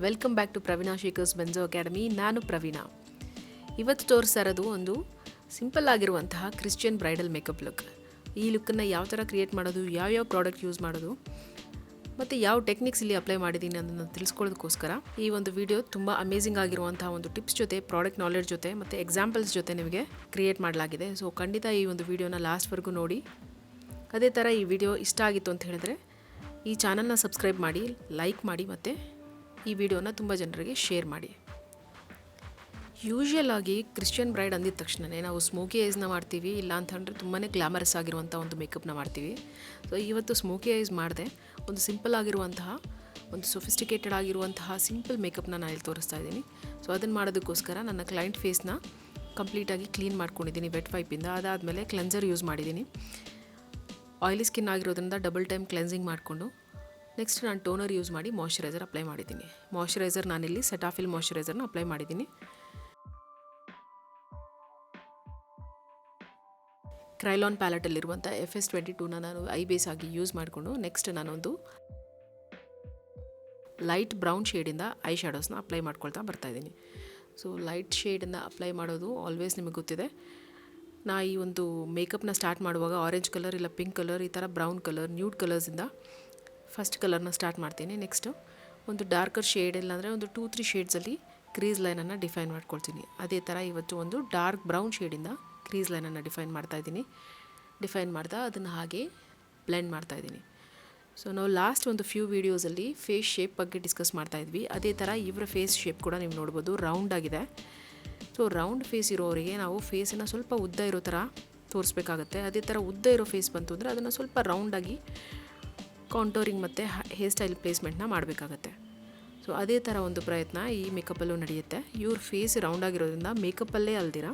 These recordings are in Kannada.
Welcome back to Praveena Shekhar's Benzo academy. ನಾನು ಪ್ರವೀಣಾ. ಇವತ್ತು ತೋರಿಸ್ತಾ ಇರೋದು ಒಂದು ಸಿಂಪಲ್ ಆಗಿರುವಂತಹ ಕ್ರಿಶ್ಚಿಯನ್ ಬ್ರೈಡಲ್ ಮೇಕಪ್ ಲುಕ್. ಈ ಲುಕ್ಕನ್ನು ಯಾವ ಥರ ಕ್ರಿಯೇಟ್ ಮಾಡೋದು, ಯಾವ್ಯಾವ ಪ್ರಾಡಕ್ಟ್ ಯೂಸ್ ಮಾಡೋದು ಮತ್ತು ಯಾವ ಟೆಕ್ನಿಕ್ಸ್ ಇಲ್ಲಿ ಅಪ್ಲೈ ಮಾಡಿದ್ದೀನಿ ಅದನ್ನು ತಿಳಿಸ್ಕೊಳ್ಳೋದಕ್ಕೋಸ್ಕರ ಈ ಒಂದು ವಿಡಿಯೋ ತುಂಬ ಅಮೇಝಿಂಗ್ ಆಗಿರುವಂತಹ ಒಂದು ಟಿಪ್ಸ್ ಜೊತೆ, ಪ್ರಾಡಕ್ಟ್ ನಾಲೆಡ್ಜ್ ಜೊತೆ ಮತ್ತು ಎಕ್ಸಾಂಪಲ್ಸ್ ಜೊತೆ ನಿಮಗೆ ಕ್ರಿಯೇಟ್ ಮಾಡಲಾಗಿದೆ. ಸೊ ಖಂಡಿತ ಈ ಒಂದು ವಿಡಿಯೋನ ಲಾಸ್ಟ್ವರೆಗೂ ನೋಡಿ. ಅದೇ ಥರ ಈ ವಿಡಿಯೋ ಇಷ್ಟ ಆಗಿತ್ತು ಅಂತ ಹೇಳಿದ್ರೆ ಈ ಚಾನಲ್ನ ಸಬ್ಸ್ಕ್ರೈಬ್ ಮಾಡಿ, ಲೈಕ್ ಮಾಡಿ ಮತ್ತು ಈ ವಿಡಿಯೋನ ತುಂಬ ಜನರಿಗೆ ಶೇರ್ ಮಾಡಿ. ಯೂಶ್ವಲ್ ಆಗಿ ಕ್ರಿಶ್ಚಿಯನ್ ಬ್ರೈಡ್ ಅಂದಿದ ತಕ್ಷಣವೇ ನಾವು ಸ್ಮೋಕಿ ಐಸ್ನ ಮಾಡ್ತೀವಿ, ಇಲ್ಲ ಅಂತಂದರೆ ತುಂಬಾ ಗ್ಲಾಮರಸ್ ಆಗಿರುವಂಥ ಒಂದು ಮೇಕಪ್ನ ಮಾಡ್ತೀವಿ. ಸೊ ಇವತ್ತು ಸ್ಮೋಕಿ ಐಸ್ ಮಾಡಿದೆ, ಒಂದು ಸಿಂಪಲ್ ಆಗಿರುವಂತಹ, ಒಂದು ಸೊಫಿಸ್ಟಿಕೇಟೆಡ್ ಆಗಿರುವಂತಹ ಸಿಂಪಲ್ ಮೇಕಪ್ನ ನಾನು ಇಲ್ಲಿ ತೋರಿಸ್ತಾ ಇದ್ದೀನಿ. ಸೊ ಅದನ್ನು ಮಾಡೋದಕ್ಕೋಸ್ಕರ ನನ್ನ ಕ್ಲೈಂಟ್ ಫೇಸ್ನ ಕಂಪ್ಲೀಟಾಗಿ ಕ್ಲೀನ್ ಮಾಡ್ಕೊಂಡಿದ್ದೀನಿ ವೆಟ್ ವೈಪಿಂದ. ಅದಾದಮೇಲೆ ಕ್ಲೆನ್ಸರ್ ಯೂಸ್ ಮಾಡಿದ್ದೀನಿ. ಆಯಿಲಿ ಸ್ಕಿನ್ ಆಗಿರೋದ್ರಿಂದ ಡಬಲ್ ಟೈಮ್ ಕ್ಲೆನ್ಸಿಂಗ್ ಮಾಡಿಕೊಂಡು ನೆಕ್ಸ್ಟ್ ನಾನು ಟೋನರ್ ಯೂಸ್ ಮಾಡಿ ಮಾಯ್ಶ್ಚರೈಸರ್ ಅಪ್ಲೈ ಮಾಡಿದ್ದೀನಿ. ಮಾಯ್ಶ್ಚರೈಸರ್ ನಾನಿಲ್ಲಿ ಸೆಟಾಫಿಲ್ ಮಾಯ್ಶ್ಚರೈಸರ್ನ ಅಪ್ಲೈ ಮಾಡಿದ್ದೀನಿ. ಕ್ರೈಲಾನ್ ಪ್ಯಾಲೆಟಲ್ಲಿರುವಂಥ FS22ನ ನಾನು ಐ ಬೇಸ್ ಆಗಿ ಯೂಸ್ ಮಾಡಿಕೊಂಡು ನೆಕ್ಸ್ಟ್ ನಾನೊಂದು ಲೈಟ್ ಬ್ರೌನ್ ಶೇಡಿಂದ ಐ ಶ್ಯಾಡೋಸ್ನ ಅಪ್ಲೈ ಮಾಡ್ಕೊಳ್ತಾ ಬರ್ತಾಯಿದ್ದೀನಿ. ಸೊ ಲೈಟ್ ಶೇಡನ್ನು ಅಪ್ಲೈ ಮಾಡೋದು ಆಲ್ವೇಸ್ ನಿಮಗೆ ಗೊತ್ತಿದೆ. ನಾ ಈ ಒಂದು ಮೇಕಪ್ನ ಸ್ಟಾರ್ಟ್ ಮಾಡುವಾಗ ಆರೆಂಜ್ ಕಲರ್ ಇಲ್ಲ ಪಿಂಕ್ ಕಲರ್, ಈ ಥರ ಬ್ರೌನ್ ಕಲರ್, ನ್ಯೂಡ್ ಕಲರ್ಸಿಂದ ಫಸ್ಟ್ ಕಲರ್ನ ಸ್ಟಾರ್ಟ್ ಮಾಡ್ತೀನಿ. ನೆಕ್ಸ್ಟು ಒಂದು ಡಾರ್ಕರ್ ಶೇಡ್ ಇಲ್ಲಾಂದರೆ ಒಂದು 2-3 ಶೇಡ್ಸಲ್ಲಿ ಕ್ರೀಸ್ ಲೈನನ್ನು ಡಿಫೈನ್ ಮಾಡ್ಕೊಳ್ತೀನಿ. ಅದೇ ಥರ ಇವತ್ತು ಒಂದು ಡಾರ್ಕ್ ಬ್ರೌನ್ ಶೇಡಿಂದ ಕ್ರೀಸ್ ಲೈನನ್ನು ಡಿಫೈನ್ ಮಾಡ್ತಾಯಿದ್ದೀನಿ. ಡಿಫೈನ್ ಮಾಡ್ತಾ ಅದನ್ನು ಹಾಗೆ ಬ್ಲೆಂಡ್ ಮಾಡ್ತಾಯಿದ್ದೀನಿ. ಸೊ ನಾವು ಲಾಸ್ಟ್ ಒಂದು ಫ್ಯೂ ವೀಡಿಯೋಸಲ್ಲಿ ಫೇಸ್ ಶೇಪ್ ಬಗ್ಗೆ ಡಿಸ್ಕಸ್ ಮಾಡ್ತಾಯಿದ್ವಿ. ಅದೇ ಥರ ಇವರ ಫೇಸ್ ಶೇಪ್ ಕೂಡ ನೀವು ನೋಡ್ಬೋದು, ರೌಂಡ್ ಆಗಿದೆ. ಸೊ ರೌಂಡ್ ಫೇಸ್ ಇರೋರಿಗೆ ನಾವು ಫೇಸನ್ನು ಸ್ವಲ್ಪ ಉದ್ದ ಇರೋ ಥರ ತೋರಿಸ್ಬೇಕಾಗತ್ತೆ. ಅದೇ ಥರ ಉದ್ದ ಇರೋ ಫೇಸ್ ಬಂತು ಅಂದರೆ ಅದನ್ನು ಸ್ವಲ್ಪ ರೌಂಡಾಗಿ ಕಾಂಟೋರಿಂಗ್ ಮತ್ತು ಹೇರ್ ಸ್ಟೈಲ್ ಪ್ಲೇಸ್ಮೆಂಟ್ನ ಮಾಡಬೇಕಾಗತ್ತೆ. ಸೊ ಅದೇ ಥರ ಒಂದು ಪ್ರಯತ್ನ ಈ ಮೇಕಪ್ಪಲ್ಲೂ ನಡೆಯುತ್ತೆ. ಇವ್ರ ಫೇಸ್ ರೌಂಡ್ ಆಗಿರೋದ್ರಿಂದ ಮೇಕಪ್ಪಲ್ಲೇ ಅಲ್ದಿರ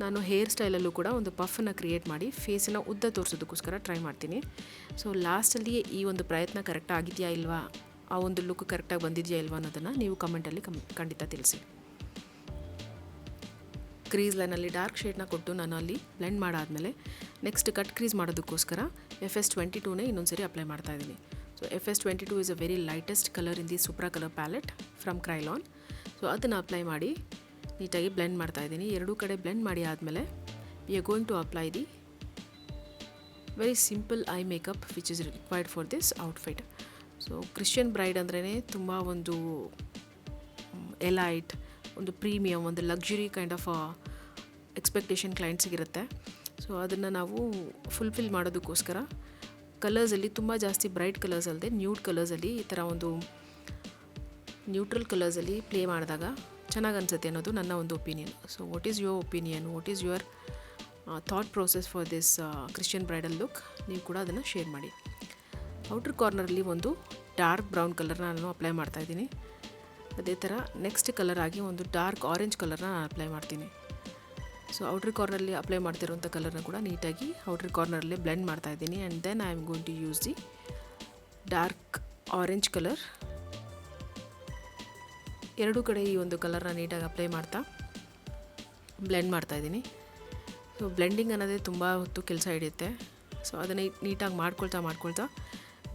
ನಾನು ಹೇರ್ ಸ್ಟೈಲಲ್ಲೂ ಕೂಡ ಒಂದು ಪಫನ್ನು ಕ್ರಿಯೇಟ್ ಮಾಡಿ ಫೇಸನ್ನು ಉದ್ದ ತೋರಿಸೋದಕ್ಕೋಸ್ಕರ ಟ್ರೈ ಮಾಡ್ತೀನಿ. ಸೊ ಲಾಸ್ಟಲ್ಲಿ ಈ ಒಂದು ಪ್ರಯತ್ನ ಕರೆಕ್ಟ್ ಆಗಿದೆಯಾ ಇಲ್ವಾ, ಆ ಒಂದು ಲುಕ್ ಕರೆಕ್ಟಾಗಿ ಬಂದಿದೆಯಾ ಇಲ್ವಾ ಅನ್ನೋದನ್ನು ನೀವು ಕಮೆಂಟಲ್ಲಿ ಖಂಡಿತ ತಿಳಿಸಿ. ಕ್ರೀಸ್ ಲೈನಲ್ಲಿ ಡಾರ್ಕ್ ಶೇಡ್ನ ಕೊಟ್ಟು ನಾನು ಅಲ್ಲಿ ಬ್ಲೆಂಡ್ ಮಾಡಾದಮೇಲೆ ನೆಕ್ಸ್ಟ್ ಕಟ್ ಕ್ರೀಸ್ ಮಾಡೋದಕ್ಕೋಸ್ಕರ FS22ನೇ ಇನ್ನೊಂದು ಅಪ್ಲೈ ಮಾಡ್ತಾಯಿದ್ದೀನಿ. So FS22 is a very lightest colour in the supra colour palette from Krylon. So ಅದನ್ನು ಅಪ್ಲೈ ಮಾಡಿ ನೀಟಾಗಿ ಬ್ಲೆಂಡ್ ಮಾಡ್ತಾಯಿದ್ದೀನಿ. ಎರಡೂ ಕಡೆ ಬ್ಲೆಂಡ್ ಮಾಡಿ ಆದಮೇಲೆ we are going to apply the very simple eye makeup which is required for this outfit. So Christian bride ಅಂದ್ರೇ ತುಂಬ ಒಂದು ಎಲೈಟ್, ಒಂದು ಪ್ರೀಮಿಯಮ್, ಒಂದು ಲಕ್ಸುರಿ ಕೈಂಡ್ ಆಫ್ ಎಕ್ಸ್ಪೆಕ್ಟೇಷನ್ ಕ್ಲೈಂಟ್ಸಿಗಿರುತ್ತೆ. ಸೊ ಅದನ್ನು ನಾವು ಫುಲ್ಫಿಲ್ ಮಾಡೋದಕ್ಕೋಸ್ಕರ ಕಲರ್ಸಲ್ಲಿ ತುಂಬ ಜಾಸ್ತಿ ಬ್ರೈಟ್ ಕಲರ್ಸ್ ಅಲ್ಲದೆ ನ್ಯೂಡ್ ಕಲರ್ಸಲ್ಲಿ ಈ ಥರ ಒಂದು ನ್ಯೂಟ್ರಲ್ ಕಲರ್ಸಲ್ಲಿ ಪ್ಲೇ ಮಾಡಿದಾಗ ಚೆನ್ನಾಗಿ ಅನಿಸುತ್ತೆ ಅನ್ನೋದು ನನ್ನ ಒಂದು opinion. So what is your opinion, what is your thought process for this Christian bridal look, ನೀವು ಕೂಡ ಅದನ್ನು ಶೇರ್ ಮಾಡಿ. ಔಟರ್ ಕಾರ್ನರಲ್ಲಿ ಒಂದು ಡಾರ್ಕ್ ಬ್ರೌನ್ ಕಲರ್ನ ನಾನು ಅಪ್ಲೈ ಮಾಡ್ತಾಯಿದ್ದೀನಿ. ಅದೇ ಥರ ನೆಕ್ಸ್ಟ್ ಕಲರ್ ಆಗಿ ಒಂದು ಡಾರ್ಕ್ ಆರೆಂಜ್ ಕಲರ್ನ ನಾನು ಅಪ್ಲೈ ಮಾಡ್ತೀನಿ. ಸೊ ಔಟರ್ ಕಾರ್ನರಲ್ಲಿ ಅಪ್ಲೈ ಮಾಡ್ತಿರೋಂಥ ಕಲರ್ನ ಕೂಡ ನೀಟಾಗಿ ಔಟರ್ ಕಾರ್ನರಲ್ಲೇ ಬ್ಲೆಂಡ್ ಮಾಡ್ತಾಯಿದ್ದೀನಿ. And then I am going to use the dark orange colour. ಎರಡೂ ಕಡೆ ಈ ಒಂದು ಕಲರ್ನ ನೀಟಾಗಿ ಅಪ್ಲೈ ಮಾಡ್ತಾ ಬ್ಲೆಂಡ್ ಮಾಡ್ತಾಯಿದ್ದೀನಿ. ಸೊ ಬ್ಲೆಂಡಿಂಗ್ ಅನ್ನೋದೇ ತುಂಬ ಹೊತ್ತು ಕೆಲಸ ಹಿಡಿಯುತ್ತೆ. ಸೊ ಅದನ್ನು ನೀಟಾಗಿ ಮಾಡ್ಕೊಳ್ತಾ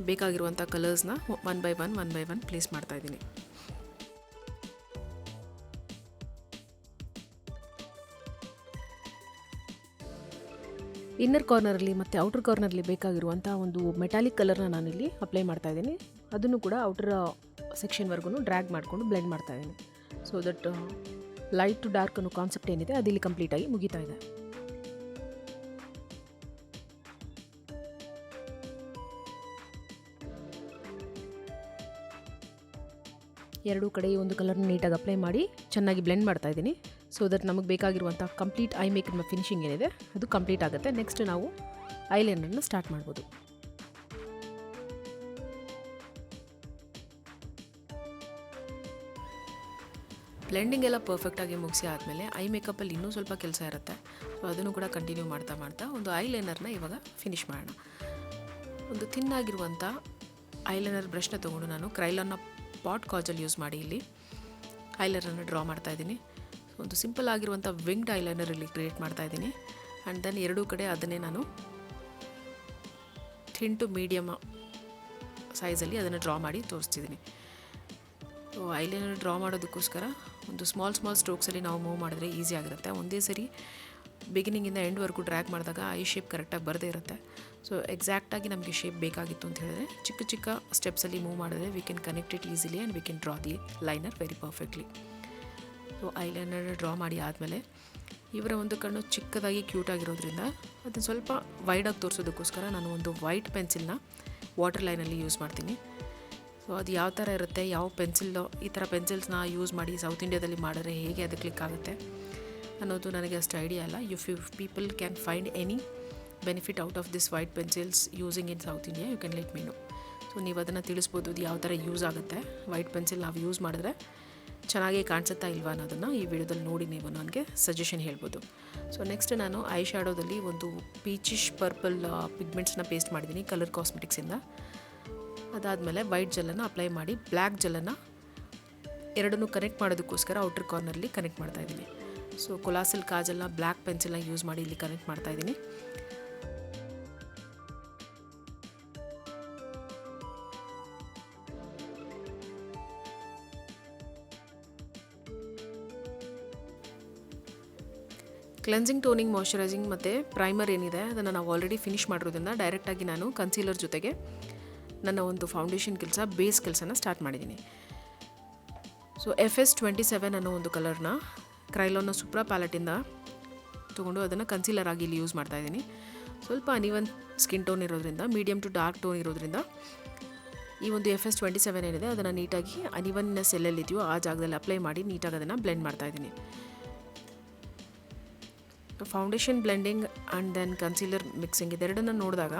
ಬೇಕಾಗಿರುವಂಥ ಕಲರ್ಸ್ನ ಒನ್ ಬೈ ಒನ್ ಪ್ಲೇಸ್ ಮಾಡ್ತಾಯಿದ್ದೀನಿ. ಇನ್ನರ್ ಕಾರ್ನರಲ್ಲಿ ಮತ್ತು ಔಟರ್ ಕಾರ್ನರಲ್ಲಿ ಬೇಕಾಗಿರುವಂಥ ಒಂದು ಮೆಟಾಲಿಕ್ ಕಲರ್ನ ನಾನಿಲ್ಲಿ ಅಪ್ಲೈ ಮಾಡ್ತಾಯಿದ್ದೀನಿ. ಅದನ್ನು ಕೂಡ ಔಟರ್ ಸೆಕ್ಷನ್ವರೆಗೂ ಡ್ರ್ಯಾಗ್ ಮಾಡಿಕೊಂಡು ಬ್ಲೆಂಡ್ ಮಾಡ್ತಾಯಿದ್ದೀನಿ. So that light to dark ಅನ್ನೋ ಕಾನ್ಸೆಪ್ಟ್ ಏನಿದೆ ಅದಿಲ್ಲಿ ಕಂಪ್ಲೀಟಾಗಿ ಮುಗಿತಾ ಇದೆ. ಎರಡೂ ಕಡೆ ಈ ಒಂದು ಕಲರ್ನ ನೀಟಾಗಿ ಅಪ್ಲೈ ಮಾಡಿ ಚೆನ್ನಾಗಿ ಬ್ಲೆಂಡ್ ಮಾಡ್ತಾಯಿದ್ದೀನಿ. ಸೊ ದಟ್ ನಮಗೆ ಬೇಕಾಗಿರುವಂಥ ಕಂಪ್ಲೀಟ್ ಐ ಮೇಕಪ್ನ ಫಿನಿಶಿಂಗ್ ಏನಿದೆ ಅದು ಕಂಪ್ಲೀಟ್ ಆಗುತ್ತೆ. ನೆಕ್ಸ್ಟ್ ನಾವು ಐಲೈನರ್ನ ಸ್ಟಾರ್ಟ್ ಮಾಡ್ಬೋದು. ಬ್ಲೆಂಡಿಂಗ್ ಎಲ್ಲ ಪರ್ಫೆಕ್ಟಾಗಿ ಮುಗಿಸಿ ಆದಮೇಲೆ ಐ ಮೇಕಪ್ಪಲ್ಲಿ ಇನ್ನೂ ಸ್ವಲ್ಪ ಕೆಲಸ ಇರುತ್ತೆ. ಸೊ ಅದನ್ನು ಕೂಡ ಕಂಟಿನ್ಯೂ ಮಾಡ್ತಾ ಒಂದು ಐಲೈನರ್ನ ಇವಾಗ ಫಿನಿಷ್ ಮಾಡೋಣ. ಒಂದು ಥಿನ್ನಾಗಿರುವಂಥ ಐಲೈನರ್ ಬ್ರಷ್ನ ತೊಗೊಂಡು ನಾನು ಕ್ರೈಲಾನ್ನ ಪಾಟ್ ಕಾಜಲ್ ಯೂಸ್ ಮಾಡಿ ಇಲ್ಲಿ ಐಲೈನರ್ನ ಡ್ರಾ ಮಾಡ್ತಾಯಿದ್ದೀನಿ. ಒಂದು ಸಿಂಪಲ್ ಆಗಿರುವಂಥ ವಿಂಗ್ಡ್ ಐಲೈನರ್ ಇಲ್ಲಿ ಕ್ರಿಯೇಟ್ ಮಾಡ್ತಾಯಿದ್ದೀನಿ. ಆ್ಯಂಡ್ ದೆನ್ ಎರಡೂ ಕಡೆ ಅದನ್ನೇ ನಾನು ಥಿನ್ ಟು ಮೀಡಿಯಮ್ ಸೈಜಲ್ಲಿ ಅದನ್ನು ಡ್ರಾ ಮಾಡಿ ತೋರಿಸ್ತಿದ್ದೀನಿ. ಸೊ ಐಲೈನರ್ ಡ್ರಾ ಮಾಡೋದಕ್ಕೋಸ್ಕರ ಒಂದು ಸ್ಮಾಲ್ ಸ್ಟ್ರೋಕ್ಸಲ್ಲಿ ನಾವು ಮೂವ್ ಮಾಡಿದ್ರೆ ಈಸಿ ಆಗಿರುತ್ತೆ. ಒಂದೇ ಸರಿ ಬಿಗಿನಿಂಗಿಂದ ಎಂಡ್ವರೆಗೂ ಡ್ರ್ಯಾಗ್ ಮಾಡಿದಾಗ ಐ ಶೇಪ್ ಕರೆಕ್ಟಾಗಿ ಬರದೇ ಇರುತ್ತೆ. ಸೊ ಎಕ್ಸಾಕ್ಟಾಗಿ ನಮಗೆ ಶೇಪ್ ಬೇಕಾಗಿತ್ತು ಅಂತ ಹೇಳಿದ್ರೆ ಚಿಕ್ಕ ಸ್ಟೆಪ್ಸಲ್ಲಿ ಮೂವ್ ಮಾಡಿದ್ರೆ we can connect it easily and we can draw the liner very perfectly. So eyeliner draw ಮಾಡಿ ಆದಮೇಲೆ ಇವರ ಒಂದು ಕಣ್ಣು ಚಿಕ್ಕದಾಗಿ ಕ್ಯೂಟಾಗಿರೋದ್ರಿಂದ ಅದನ್ನು ಸ್ವಲ್ಪ ವೈಡಾಗಿ ತೋರಿಸೋದಕ್ಕೋಸ್ಕರ ನಾನು ಒಂದು ವೈಟ್ ಪೆನ್ಸಿಲ್ನ ವಾಟರ್ ಲೈನಲ್ಲಿ ಯೂಸ್ ಮಾಡ್ತೀನಿ. ಸೊ ಅದು ಯಾವ ಥರ ಇರುತ್ತೆ, ಯಾವ ಪೆನ್ಸಿಲ್, ಈ ಥರ ಪೆನ್ಸಿಲ್ಸ್ನ ಯೂಸ್ ಮಾಡಿ ಸೌತ್ ಇಂಡಿಯಾದಲ್ಲಿ ಮಾಡಿದ್ರೆ ಹೇಗೆ ಅದು ಕ್ಲಿಕ್ ಆಗುತ್ತೆ ಅನ್ನೋದು ನನಗೆ ಅಷ್ಟು ಐಡಿಯಾ ಇಲ್ಲ. If people can find any benefit out of this white pencils using in South India you can let me know. So ನೀವು ಅದನ್ನು ತಿಳಿಸ್ಬೋದು, ಅದು ಯಾವ ಥರ ಯೂಸ್ ಆಗುತ್ತೆ, ವೈಟ್ ಪೆನ್ಸಿಲ್ ನಾವು ಯೂಸ್ ಮಾಡಿದ್ರೆ ಚೆನ್ನಾಗಿ ಕಾಣಿಸುತ್ತಾ ಇಲ್ವಾ ಅನ್ನೋದನ್ನು ಈ ವಿಡಿಯೋದಲ್ಲಿ ನೋಡಿ ನೀವು ನನಗೆ ಸಜೆಷನ್ ಹೇಳ್ಬೋದು. ಸೊ ನೆಕ್ಸ್ಟ್ ನಾನು ಐ ಶ್ಯಾಡೋದಲ್ಲಿ ಒಂದು ಪೀಚಿಶ್ ಪರ್ಪಲ್ ಪಿಗ್ಮೆಂಟ್ಸ್ನ ಪೇಸ್ಟ್ ಮಾಡಿದ್ದೀನಿ ಕಲರ್ ಕಾಸ್ಮೆಟಿಕ್ಸಿಂದ. ಅದಾದಮೇಲೆ ವೈಟ್ ಜೆಲ್ಲನ್ನು ಅಪ್ಲೈ ಮಾಡಿ ಬ್ಲ್ಯಾಕ್ ಜೆಲ್ಲನ್ನು ಎರಡನ್ನೂ ಕನೆಕ್ಟ್ ಮಾಡೋದಕ್ಕೋಸ್ಕರ ಔಟರ್ ಕಾರ್ನರ್ಲಿ ಕನೆಕ್ಟ್ ಮಾಡ್ತಾಯಿದ್ದೀನಿ. ಸೊ ಕೊಲಾಸಲ್ ಕಾಜಲ್ನ ಬ್ಲ್ಯಾಕ್ ಪೆನ್ಸಿಲ್ನ ಯೂಸ್ ಮಾಡಿ ಇಲ್ಲಿ ಕನೆಕ್ಟ್ ಮಾಡ್ತಾಯಿದ್ದೀನಿ. ಕ್ಲೆನ್ಸಿಂಗ್, ಟೋನಿಂಗ್, ಮಾಯ್ಶ್ಚರೈಸಿಂಗ್ ಮತ್ತು ಪ್ರೈಮರ್ ಏನಿದೆ ಅದನ್ನು ನಾವು ಆಲ್ರೆಡಿ ಫಿನಿಷ್ ಮಾಡಿರೋದ್ರಿಂದ ಡೈರೆಕ್ಟಾಗಿ ನಾನು ಕನ್ಸೀಲರ್ ಜೊತೆಗೆ ನನ್ನ ಒಂದು ಫೌಂಡೇಶನ್ ಬೇಸ್ ಕೆಲಸನ ಸ್ಟಾರ್ಟ್ ಮಾಡಿದ್ದೀನಿ. ಸೊ FS27 ಅನ್ನೋ ಒಂದು ಕಲರ್ನ ಕ್ರೈಲಾನ್ನ ಸುಪ್ರಾ ಪ್ಯಾಲೆಟಿಂದ ತೊಗೊಂಡು ಅದನ್ನು ಕನ್ಸೀಲರ್ ಆಗಿ ಇಲ್ಲಿ ಯೂಸ್ ಮಾಡ್ತಾಯಿದ್ದೀನಿ. ಸ್ವಲ್ಪ ಅನಿವನ್ ಸ್ಕಿನ್ ಟೋನ್ ಇರೋದ್ರಿಂದ, ಮೀಡಿಯಮ್ ಟು ಡಾರ್ಕ್ ಟೋನ್ ಇರೋದ್ರಿಂದ ಈ ಒಂದು FS27 ಏನಿದೆ ಅದನ್ನು ನೀಟಾಗಿ ಅನಿವನ್ನೆಸ್ ಎಲ್ಲೆಲ್ಲಿದೆಯೋ ಆ ಜಾಗದಲ್ಲಿ ಅಪ್ಲೈ ಮಾಡಿ ನೀಟಾಗಿ ಅದನ್ನು ಬ್ಲೆಂಡ್ ಮಾಡ್ತಾಯಿದ್ದೀನಿ. Foundation blending and then concealer mixing ಇದೆರಡನ್ನು ನೋಡಿದಾಗ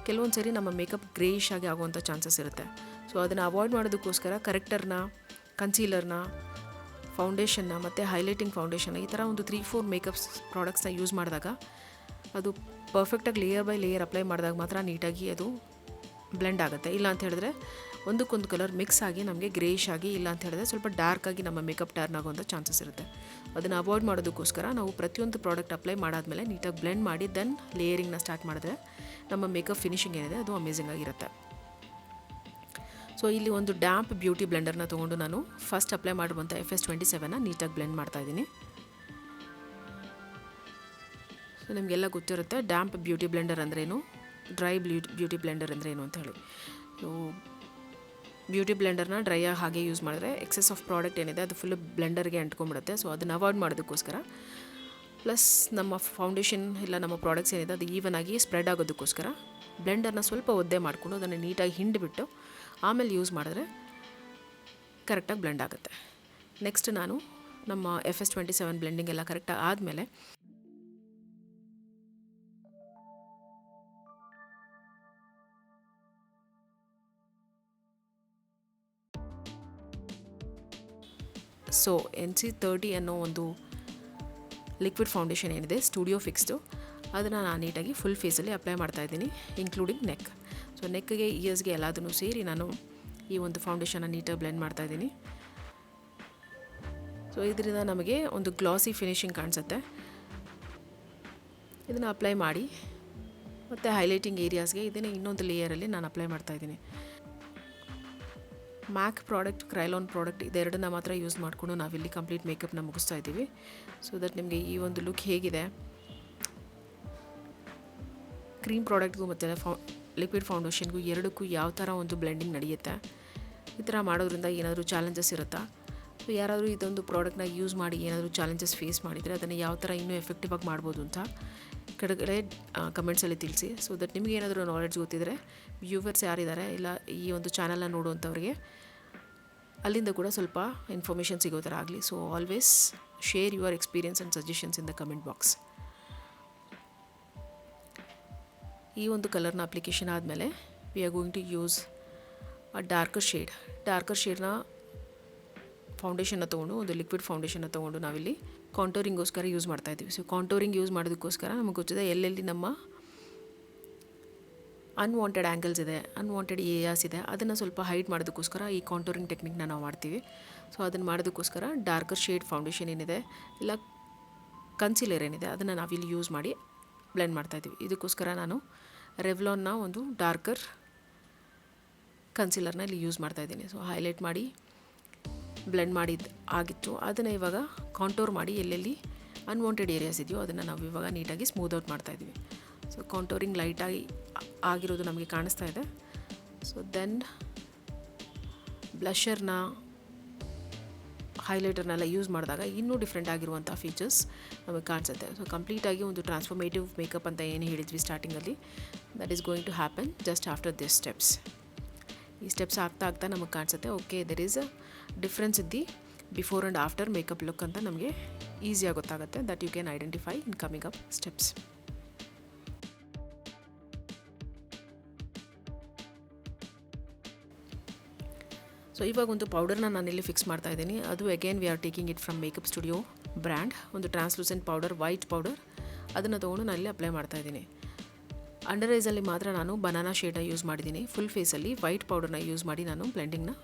ಕೆಲವೊಂದು ಸರಿ ನಮ್ಮ ಮೇಕಪ್ ಗ್ರೇಯಿಶ್ ಆಗಿ ಆಗುವಂಥ ಚಾನ್ಸಸ್ ಇರುತ್ತೆ. ಸೊ ಅದನ್ನು ಅವಾಯ್ಡ್ ಮಾಡೋದಕ್ಕೋಸ್ಕರ ಕರೆಕ್ಟರ್ನ, ಕನ್ಸೀಲರ್ನ, ಫೌಂಡೇಶನ್ನ ಮತ್ತು ಹೈಲೈಟಿಂಗ್ ಫೌಂಡೇಶನ್ ಈ ಥರ ಒಂದು 3-4 ಮೇಕಪ್ಸ್ ಪ್ರಾಡಕ್ಟ್ಸ್ನ ಯೂಸ್ ಮಾಡಿದಾಗ ಅದು ಪರ್ಫೆಕ್ಟಾಗಿ ಲೇಯರ್ ಬೈ ಲೇಯರ್ ಅಪ್ಲೈ ಮಾಡಿದಾಗ ಮಾತ್ರ ನೀಟಾಗಿ ಅದು ಬ್ಲೆಂಡ್ ಆಗುತ್ತೆ. ಇಲ್ಲ ಅಂತ ಹೇಳಿದ್ರೆ ಒಂದಕ್ಕೊಂದು ಕಲರ್ ಮಿಕ್ಸ್ ಆಗಿ ನಮಗೆ ಗ್ರೇಯಿಶ್ ಆಗಿ, ಇಲ್ಲ ಅಂತ ಹೇಳಿದ್ರೆ ಸ್ವಲ್ಪ ಡಾರ್ಕ್ ಆಗಿ ನಮ್ಮ ಮೇಕಪ್ ಟರ್ನ್ ಆಗುವಂಥ ಚಾನ್ಸಸ್ ಇರುತ್ತೆ. ಅದನ್ನು ಅವಾಯ್ಡ್ ಮಾಡೋದಕ್ಕೋಸ್ಕರ ನಾವು ಪ್ರತಿಯೊಂದು ಪ್ರಾಡಕ್ಟ್ ಅಪ್ಲೈ ಮಾಡಾದಮೇಲೆ ನೀಟಾಗಿ ಬ್ಲೆಂಡ್ ಮಾಡಿ ದೆನ್ ಲೇಯರಿಂಗ್ನ ಸ್ಟಾರ್ಟ್ ಮಾಡಿದ್ರೆ ನಮ್ಮ ಮೇಕಪ್ ಫಿನಿಶಿಂಗ್ ಏನಿದೆ ಅದು ಅಮೇಝಿಂಗ್ ಆಗಿರುತ್ತೆ. ಸೊ ಇಲ್ಲಿ ಒಂದು ಡ್ಯಾಂಪ್ ಬ್ಯೂಟಿ ಬ್ಲೆಂಡರ್ನ ತೊಗೊಂಡು ನಾನು ಫಸ್ಟ್ ಅಪ್ಲೈ ಮಾಡುವಂಥ FS27ನ ನೀಟಾಗಿ ಬ್ಲೆಂಡ್ ಮಾಡ್ತಾಯಿದ್ದೀನಿ. ಸೊ ನಿಮಗೆಲ್ಲ ಗೊತ್ತಿರುತ್ತೆ ಡ್ಯಾಂಪ್ ಬ್ಯೂಟಿ ಬ್ಲೆಂಡರ್ ಅಂದ್ರೇನು, ಡ್ರೈ ಬ್ಯೂಟಿ ಬ್ಲೆಂಡರ್ ಅಂದ್ರೇನು ಅಂತ ಹೇಳಿ. ಸೊ ಬ್ಯೂಟಿ ಬ್ಲೆಂಡರ್ನ ಡ್ರೈಯಾಗಿ ಹಾಗೆ ಯೂಸ್ ಮಾಡಿದ್ರೆ ಎಕ್ಸೆಸ್ ಆಫ್ ಪ್ರಾಡಕ್ಟ್ ಏನಿದೆ ಅದು ಫುಲ್ ಬ್ಲೆಂಡರ್ಗೆ ಅಂಟ್ಕೊಂಡ್ಬಿಡುತ್ತೆ. ಸೊ ಅದನ್ನು ಅವಾಯ್ಡ್ ಮಾಡೋದಕ್ಕೋಸ್ಕರ ಪ್ಲಸ್ ನಮ್ಮ ಫೌಂಡೇಶನ್ ಇಲ್ಲ ನಮ್ಮ ಪ್ರಾಡಕ್ಟ್ಸ್ ಏನಿದೆ ಅದು ಈವನ್ ಆಗಿ ಸ್ಪ್ರೆಡ್ ಆಗೋದಕ್ಕೋಸ್ಕರ ಬ್ಲೆಂಡರ್ನ ಸ್ವಲ್ಪ ಒದ್ದೆ ಮಾಡಿಕೊಂಡು ಅದನ್ನು ನೀಟಾಗಿ ಹಿಂಡಿಬಿಟ್ಟು ಆಮೇಲೆ ಯೂಸ್ ಮಾಡಿದ್ರೆ ಕರೆಕ್ಟಾಗಿ ಬ್ಲೆಂಡ್ ಆಗುತ್ತೆ. ನೆಕ್ಸ್ಟ್ ನಾನು ನಮ್ಮ FS27 ಬ್ಲೆಂಡಿಂಗ್ ಎಲ್ಲ ಕರೆಕ್ಟಾಗಿ ಆದಮೇಲೆ ಸೊ NC30 ಅನ್ನೋ ಒಂದು ಲಿಕ್ವಿಡ್ ಫೌಂಡೇಶನ್ ಏನಿದೆ ಸ್ಟುಡಿಯೋ ಫಿಕ್ಸ್ಡು ಅದನ್ನು ನಾನು ನೀಟಾಗಿ ಫುಲ್ ಫೇಸಲ್ಲಿ ಅಪ್ಲೈ ಮಾಡ್ತಾಯಿದ್ದೀನಿ, ಇನ್ಕ್ಲೂಡಿಂಗ್ ನೆಕ್. ಸೊ ನೆಕ್ಗೆ, ಇಯರ್ಸ್ಗೆ ಎಲ್ಲದನ್ನು ಸೇರಿ ನಾನು ಈ ಒಂದು ಫೌಂಡೇಶನ್ನ ನೀಟಾಗಿ ಬ್ಲೆಂಡ್ ಮಾಡ್ತಾಯಿದ್ದೀನಿ. ಸೊ ಇದರಿಂದ ನಮಗೆ ಒಂದು ಗ್ಲಾಸಿ ಫಿನಿಶಿಂಗ್ ಕಾಣಿಸುತ್ತೆ. ಇದನ್ನು ಅಪ್ಲೈ ಮಾಡಿ ಮತ್ತು ಹೈಲೈಟಿಂಗ್ ಏರಿಯಾಸ್ಗೆ ಇದನ್ನು ಇನ್ನೊಂದು ಲೇಯರಲ್ಲಿ ನಾನು ಅಪ್ಲೈ ಮಾಡ್ತಾಯಿದ್ದೀನಿ. ಮ್ಯಾಕ್ ಪ್ರಾಡಕ್ಟ್, ಕ್ರೈಲಾನ್ ಪ್ರಾಡಕ್ಟ್ ಇದೆರಡನ್ನ ಮಾತ್ರ ಯೂಸ್ ಮಾಡಿಕೊಂಡು ನಾವಿಲ್ಲಿ ಕಂಪ್ಲೀಟ್ ಮೇಕಪ್ನ ಮುಗಿಸ್ತಾ ಇದ್ದೀವಿ. ಸೊ ದಟ್ ನಿಮಗೆ ಈ ಒಂದು ಲುಕ್ ಹೇಗಿದೆ, ಕ್ರೀಮ್ ಪ್ರಾಡಕ್ಟ್ಗೂ ಮತ್ತು ಲಿಕ್ವಿಡ್ ಫೌಂಡೇಶನ್ಗೂ ಎರಡಕ್ಕೂ ಯಾವ ಥರ ಒಂದು ಬ್ಲೆಂಡಿಂಗ್ ನಡೆಯುತ್ತೆ, ಈ ಥರ ಮಾಡೋದ್ರಿಂದ ಏನಾದರೂ ಚಾಲೆಂಜಸ್ ಇರುತ್ತಾ? ಸೊ ಯಾರಾದರೂ ಇದೊಂದು ಪ್ರಾಡಕ್ಟ್ನ ಯೂಸ್ ಮಾಡಿ ಏನಾದರೂ ಚಾಲೆಂಜಸ್ ಫೇಸ್ ಮಾಡಿದರೆ ಅದನ್ನು ಯಾವ ಥರ ಇನ್ನೂ ಎಫೆಕ್ಟಿವ್ ಆಗಿ ಮಾಡ್ಬೋದು ಅಂತ ಕೆಳಗಡೆ ಕಮೆಂಟ್ಸಲ್ಲಿ ತಿಳಿಸಿ. ಸೊ ದಟ್ ನಿಮಗೆ ಏನಾದರೂ ನಾಲೆಡ್ಜ್ ಗೊತ್ತಿದ್ದರೆ ವ್ಯೂವರ್ಸ್ ಯಾರಿದ್ದಾರೆ ಇಲ್ಲ ಈ ಒಂದು ಚಾನಲ್ನ ನೋಡುವಂಥವ್ರಿಗೆ ಅಲ್ಲಿಂದ ಕೂಡ ಸ್ವಲ್ಪ ಇನ್ಫಾರ್ಮೇಷನ್ ಸಿಗೋ ಥರ ಆಗಲಿ. So always share your experience and suggestions in the comment box. ಈ ಒಂದು ಕಲರ್ನ ಅಪ್ಲಿಕೇಶನ್ ಆದಮೇಲೆ we are going to use a darker ಶೇಡ್ನ ಫೌಂಡೇಶನ್ನ ತೊಗೊಂಡು, ಒಂದು ಲಿಕ್ವಿಡ್ ಫೌಂಡೇಶನ್ನ ತೊಗೊಂಡು ನಾವಿಲ್ಲಿ ಕಾಂಟೋರಿಂಗೋಸ್ಕರ ಯೂಸ್ ಮಾಡ್ತಾಯಿದ್ದೀವಿ. ಸೊ ಕಾಂಟೋರಿಂಗ್ ಯೂಸ್ ಮಾಡೋದಕ್ಕೋಸ್ಕರ ನಮಗೆ ಗೊತ್ತಿದೆ ಎಲ್ಲೆಲ್ಲಿ ನಮ್ಮ ಅನ್ವಾಂಟೆಡ್ ಆ್ಯಂಗಲ್ಸ್ ಇದೆ, ಅನ್ವಾಂಟೆಡ್ ಏರಿಯಾಸ್ ಇದೆ, ಅದನ್ನು ಸ್ವಲ್ಪ ಹೈಡ್ ಮಾಡೋದಕ್ಕೋಸ್ಕರ ಈ ಕಾಂಟೋರಿಂಗ್ ಟೆಕ್ನಿಕ್ನ ನಾವು ಮಾಡ್ತೀವಿ. ಸೊ ಅದನ್ನು ಮಾಡೋದಕ್ಕೋಸ್ಕರ ಡಾರ್ಕರ್ ಶೇಡ್ ಫೌಂಡೇಶನ್ ಏನಿದೆ ಇಲ್ಲ ಕನ್ಸೀಲರ್ ಏನಿದೆ ಅದನ್ನು ನಾವಿಲ್ಲಿ ಯೂಸ್ ಮಾಡಿ ಬ್ಲೆಂಡ್ ಮಾಡ್ತಾಯಿದ್ದೀವಿ. ಇದಕ್ಕೋಸ್ಕರ ನಾನು ರೆವ್ಲಾನ್ನ ಒಂದು ಡಾರ್ಕರ್ ಕನ್ಸೀಲರ್ನ ಇಲ್ಲಿ ಯೂಸ್ ಮಾಡ್ತಾಯಿದ್ದೀನಿ. ಸೊ ಹೈಲೈಟ್ ಮಾಡಿ ಬ್ಲೆಂಡ್ ಮಾಡಿದ್ದು ಆಗಿತ್ತು. ಅದನ್ನು ಇವಾಗ ಕಾಂಟೋರ್ ಮಾಡಿ ಎಲ್ಲೆಲ್ಲಿ ಅನ್ವಾಂಟೆಡ್ ಏರಿಯಾಸ್ ಇದೆಯೋ ಅದನ್ನು ನಾವು ಇವಾಗ ನೀಟಾಗಿ ಸ್ಮೂತ್ ಔಟ್ ಮಾಡ್ತಾಯಿದ್ದೀವಿ. ಸೊ ಕಾಂಟೋರಿಂಗ್ ಲೈಟಾಗಿ ಆಗಿರೋದು ನಮಗೆ ಕಾಣಿಸ್ತಾ ಇದೆ. ಸೊ ದೆನ್ ಬ್ಲಷರ್ನ ಹೈಲೈಟರ್ನೆಲ್ಲ ಯೂಸ್ ಮಾಡಿದಾಗ ಇನ್ನೂ ಡಿಫ್ರೆಂಟ್ ಆಗಿರುವಂಥ ಫೀಚರ್ಸ್ ನಮಗೆ ಕಾಣಿಸುತ್ತೆ. ಸೊ ಕಂಪ್ಲೀಟಾಗಿ ಒಂದು ಟ್ರಾನ್ಸ್ಫಾರ್ಮೇಟಿವ್ ಮೇಕಪ್ ಅಂತ ಏನು ಹೇಳಿದ್ವಿ ಸ್ಟಾರ್ಟಿಂಗಲ್ಲಿ, that is going to happen just after this steps. ಈ ಸ್ಟೆಪ್ಸ್ ಆಗ್ತಾ ನಮಗೆ ಕಾಣಿಸುತ್ತೆ okay there is a difference in the before and after makeup look ಅಂತ ನಮಗೆ ಈಸಿಯಾಗಿ ಗೊತ್ತಾಗುತ್ತೆ. That you can identify in coming up steps. So ಇವಾಗ ಒಂದು ಪೌಡರ್ನ ನಾನಿಲ್ಲಿ ಫಿಕ್ಸ್ ಮಾಡ್ತಾ ಇದ್ದೀನಿ. ಅದು again we are taking it from makeup studio brand. ಒಂದು ಟ್ರಾನ್ಸ್ಲೂಸೆಂಟ್ ಪೌಡರ್, ವೈಟ್ ಪೌಡರ್, ಅದನ್ನು ತೊಗೊಂಡು ನಾನಿಲ್ಲಿ ಅಪ್ಲೈ ಮಾಡ್ತಾ ಇದ್ದೀನಿ. ಅಂಡರ್ ಐಸಲ್ಲಿ ಮಾತ್ರ ನಾನು ಬನಾನಾ ಶೇಡನ್ನ ಯೂಸ್ ಮಾಡಿದ್ದೀನಿ. ಫುಲ್ ಫೇಸಲ್ಲಿ ವೈಟ್ ಪೌಡರ್ನ ಯೂಸ್ ಮಾಡಿ ನಾನು ಬ್ಲೆಂಡಿಂಗ್ನ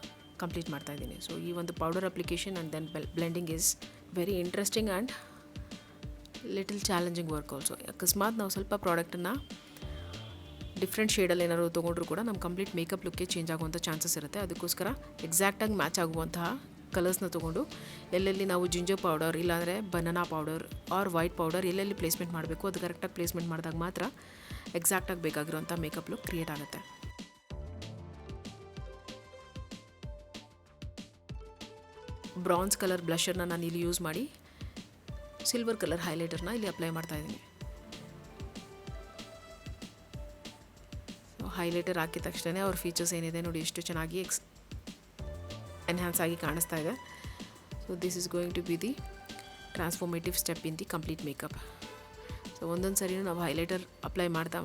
ಕಂಪ್ಲೀಟ್ ಮಾಡ್ತಾ ಇದ್ದೀನಿ. ಸೊ ಈ ಒಂದು powder application and then blending is very interesting and little challenging work also. ಅಕಸ್ಮಾತ್ ನಾವು ಸ್ವಲ್ಪ ಪ್ರಾಡಕ್ಟನ್ನು ಡಿಫ್ರೆಂಟ್ ಶೇಡಲ್ಲಿ ಏನಾದ್ರು ತೊಗೊಂಡ್ರು ಕೂಡ ನಮ್ಮ ಕಂಪ್ಲೀಟ್ ಮೇಕಪ್ ಲುಕ್ಕೆ ಚೇಂಜ್ ಆಗುವಂಥ ಚಾನ್ಸಸ್ ಇರುತ್ತೆ. ಅದಕ್ಕೋಸ್ಕರ ಎಕ್ಸಾಕ್ಟಾಗಿ ಮ್ಯಾಚ್ ಆಗುವಂತಹ ಕಲರ್ಸ್ನ ತೊಗೊಂಡು ಎಲ್ಲೆಲ್ಲಿ ನಾವು ಜಿಂಜರ್ ಪೌಡರ್ ಇಲ್ಲಾಂದರೆ banana powder R white powder ಎಲ್ಲೆಲ್ಲಿ ಪ್ಲೇಸ್ಮೆಂಟ್ ಮಾಡಬೇಕು ಅದು ಕರೆಕ್ಟಾಗಿ ಪ್ಲೇಸ್ಮೆಂಟ್ ಮಾಡಿದಾಗ ಮಾತ್ರ ಎಕ್ಸಾಕ್ಟಾಗಿ ಬೇಕಾಗಿರುವಂಥ ಮೇಕಪ್ ಲುಕ್ ಕ್ರಿಯೇಟ್ ಆಗುತ್ತೆ. ಬ್ರೌನ್ಸ್ ಕಲರ್ ಬ್ಲಷರ್ನ ನಾನು ಇಲ್ಲಿ ಯೂಸ್ ಮಾಡಿ ಸಿಲ್ವರ್ ಕಲರ್ ಹೈಲೈಟರ್ನ ಇಲ್ಲಿ ಅಪ್ಲೈ ಮಾಡ್ತಾ ಇದ್ದೀನಿ. ಹೈಲೈಟರ್ ಹಾಕಿದ ತಕ್ಷಣ ಅವ್ರ ಫೀಚರ್ಸ್ ಏನಿದೆ ನೋಡಿ ಎಷ್ಟು ಚೆನ್ನಾಗಿ ಎನ್ಹ್ಯಾನ್ಸ್ ಆಗಿ ಕಾಣಿಸ್ತಾ ಇದೆ. So this is going to be the transformative step in the complete makeup. So ಒಂದೊಂದು ಸರಿನೂ ನಾವು ಹೈಲೈಟರ್ ಅಪ್ಲೈ ಮಾಡ್ತಾ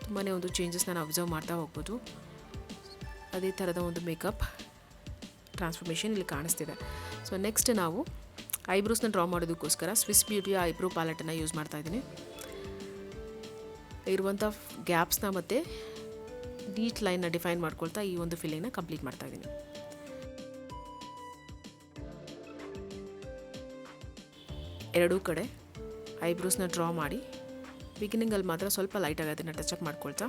ತುಂಬಾ ಒಂದು ಚೇಂಜಸ್ನ ನಾವು ಅಬ್ಸರ್ವ್ ಮಾಡ್ತಾ ಹೋಗ್ಬೋದು. ಅದೇ ಥರದ ಒಂದು ಮೇಕಪ್ ಟ್ರಾನ್ಸ್ಫಾರ್ಮೇಷನ್ ಇಲ್ಲಿ ಕಾಣಿಸ್ತಿದೆ. ಸೊ ನೆಕ್ಸ್ಟ್ ನಾವು ಐಬ್ರೋಸ್ನ ಡ್ರಾ ಮಾಡೋದಕ್ಕೋಸ್ಕರ ಸ್ವಿಸ್ ಬ್ಯೂಟಿಯ ಐಬ್ರೋ ಪ್ಯಾಲೆಟನ್ನು ಯೂಸ್ ಮಾಡ್ತಾ ಇದ್ದೀನಿ. ಇರುವಂಥ ಗ್ಯಾಪ್ಸ್ನ ಮತ್ತು ನೀಟ್ ಲೈನ್ನ ಡಿಫೈನ್ ಮಾಡ್ಕೊಳ್ತಾ ಈ ಒಂದು ಫಿಲ್ಲಿಂಗ್ನ ಕಂಪ್ಲೀಟ್ ಮಾಡ್ತಾ ಇದ್ದೀನಿ. ಎರಡೂ ಕಡೆ ಐಬ್ರೋಸ್ನ ಡ್ರಾ ಮಾಡಿ ಬಿಗಿನಿಂಗಲ್ಲಿ ಮಾತ್ರ ಸ್ವಲ್ಪ ಲೈಟಾಗಿ ಅದನ್ನು ಟಚಪ್ ಮಾಡ್ಕೊಳ್ತಾ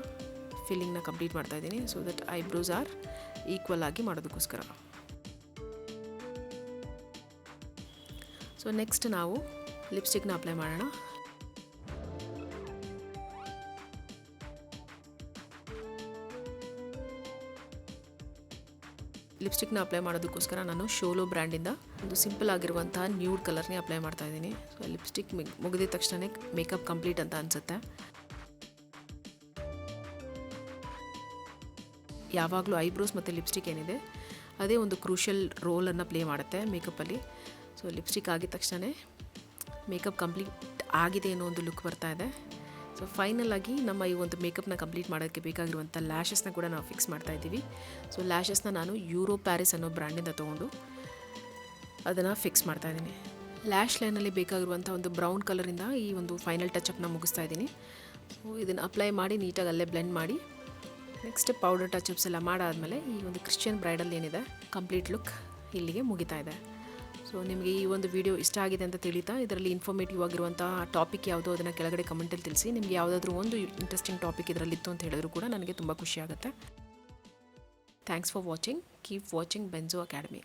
ಫಿಲ್ಲಿಂಗ್ನ ಕಂಪ್ಲೀಟ್ ಮಾಡ್ತಾ ಇದ್ದೀನಿ. So that eyebrows are equal ಆಗಿ ಮಾಡೋದಕ್ಕೋಸ್ಕರ. ಸೊ ನೆಕ್ಸ್ಟ್ ನಾವು ಲಿಪ್ಸ್ಟಿಕ್ನ ಅಪ್ಲೈ ಮಾಡೋಣ. ಲಿಪ್ಸ್ಟಿಕ್ನ ಅಪ್ಲೈ ಮಾಡೋದಕ್ಕೋಸ್ಕರ ನಾನು ಶೋಲೋ ಬ್ರ್ಯಾಂಡಿಂದ ಒಂದು ಸಿಂಪಲ್ ಆಗಿರುವಂಥ ನ್ಯೂಡ್ ಕಲರ್ನೇ ಅಪ್ಲೈ ಮಾಡ್ತಾ ಇದ್ದೀನಿ. ಸೊ ಲಿಪ್ಸ್ಟಿಕ್ ಮುಗಿದ ತಕ್ಷಣ ಮೇಕಪ್ ಕಂಪ್ಲೀಟ್ ಅಂತ ಅನಿಸುತ್ತೆ. ಯಾವಾಗಲೂ ಐಬ್ರೋಸ್ ಮತ್ತು ಲಿಪ್ಸ್ಟಿಕ್ ಏನಿದೆ ಅದೇ ಒಂದು ಕ್ರೂಷಿಯಲ್ ರೋಲನ್ನು ಪ್ಲೇ ಮಾಡುತ್ತೆ ಮೇಕಪ್ಪಲ್ಲಿ. ಸೊ ಲಿಪ್ಸ್ಟಿಕ್ ಆಗಿದ ತಕ್ಷಣ ಮೇಕಪ್ ಕಂಪ್ಲೀಟ್ ಆಗಿದೆ ಅನ್ನೋ ಒಂದು ಲುಕ್ ಬರ್ತಾ ಇದೆ. ಸೊ ಫೈನಲಾಗಿ ನಮ್ಮ ಈ ಒಂದು ಮೇಕಪ್ನ ಕಂಪ್ಲೀಟ್ ಮಾಡೋಕ್ಕೆ ಬೇಕಾಗಿರುವಂಥ ಲ್ಯಾಶಸ್ನ ಕೂಡ ನಾವು ಫಿಕ್ಸ್ ಮಾಡ್ತಾ ಇದ್ದೀವಿ. ಸೊ ಲ್ಯಾಶಸ್ನ ನಾನು ಯೂರೋ ಪ್ಯಾರಿಸ್ ಅನ್ನೋ ಬ್ರ್ಯಾಂಡಿಂದ ತೊಗೊಂಡು ಅದನ್ನು ಫಿಕ್ಸ್ ಮಾಡ್ತಾ ಇದ್ದೀನಿ. ಲ್ಯಾಶ್ ಲೈನಲ್ಲಿ ಬೇಕಾಗಿರುವಂಥ ಒಂದು ಬ್ರೌನ್ ಕಲರಿಂದ ಈ ಒಂದು ಫೈನಲ್ ಟಚಪ್ನ ಮುಗಿಸ್ತಾ ಇದ್ದೀನಿ. ಸೊ ಇದನ್ನು ಅಪ್ಲೈ ಮಾಡಿ ನೀಟಾಗಿ ಅಲ್ಲೇ ಬ್ಲೆಂಡ್ ಮಾಡಿ ನೆಕ್ಸ್ಟ್ ಪೌಡರ್ ಟಚಪ್ಸ್ ಎಲ್ಲ ಮಾಡಾದಮೇಲೆ ಈ ಒಂದು ಕ್ರಿಶ್ಚಿಯನ್ ಬ್ರೈಡಲ್ ಏನಿದೆ ಕಂಪ್ಲೀಟ್ ಲುಕ್ ಇಲ್ಲಿಗೆ ಮುಗಿತಾ ಇದೆ. ಸೊ ನಿಮಗೆ ಈ ಒಂದು ವಿಡಿಯೋ ಇಷ್ಟ ಆಗಿದೆ ಅಂತ ತಿಳಿತಾ ಇದರಲ್ಲಿ ಇನ್ಫಾರ್ಮೇಟಿವ್ ಆಗಿರುವಂಥ ಟಾಪಿಕ್ ಯಾವುದೋ ಅದನ್ನು ಕೆಳಗಡೆ ಕಮೆಂಟಲ್ಲಿ ತಿಳಿಸಿ. ನಿಮಗೆ ಯಾವುದಾದ್ರೂ ಒಂದು ಇಂಟ್ರೆಸ್ಟಿಂಗ್ ಟಾಪಿಕ್ ಇದರಲ್ಲಿತ್ತು ಅಂತ ಹೇಳಿದ್ರು ಕೂಡ ನನಗೆ ತುಂಬ ಖುಷಿ ಆಗುತ್ತೆ. Thanks for watching. Keep watching Benzo academy.